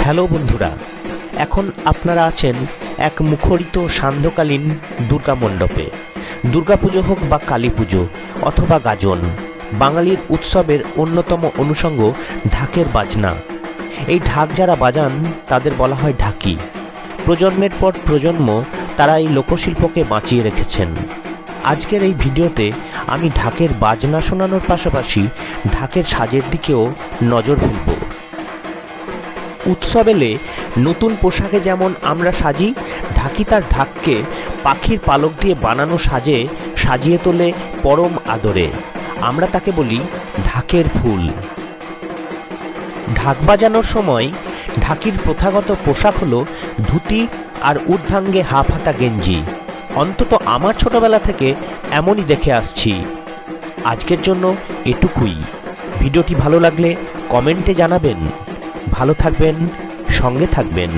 Hello বন্ধুরা, এখন আপনারা আছেন এক মুখরিত সান্ধ্যকালীন দুর্গা মণ্ডপে। দুর্গাপুজো হোক বা কালী পুজো অথবা গাজন, বাঙালির উৎসবের অন্যতম অনুষঙ্গ ঢাকের বাজনা। এই ঢাক যারা বাজান তাদের বলা হয় ঢাকি। প্রজন্মের পর প্রজন্ম তারা এই লোকশিল্পকে বাঁচিয়ে রেখেছেন। আজকের এই ভিডিওতে আমি ঢাকের বাজনা শোনানোর পাশাপাশি ঢাকের সাজের দিকেও নজর ফেলব। উৎসব এলে নতুন পোশাকে যেমন আমরা সাজি, ঢাকি তার ঢাককে পাখির পালক দিয়ে বানানো সাজে সাজিয়ে তোলে পরম আদরে। আমরা তাকে বলি ঢাকের ফুল। ঢাক বাজানোর সময় ঢাকির প্রথাগত পোশাক হলো ধুতি আর ঊর্ধ্বাঙ্গে হাফ হাতা গেঞ্জি। অন্তত আমার ছোটবেলা থেকে এমনই দেখে আসছি। আজকের জন্য এটুকুই। ভিডিওটি ভালো লাগলে কমেন্টে জানাবেন। ভালো থাকবেন, সঙ্গে থাকবেন।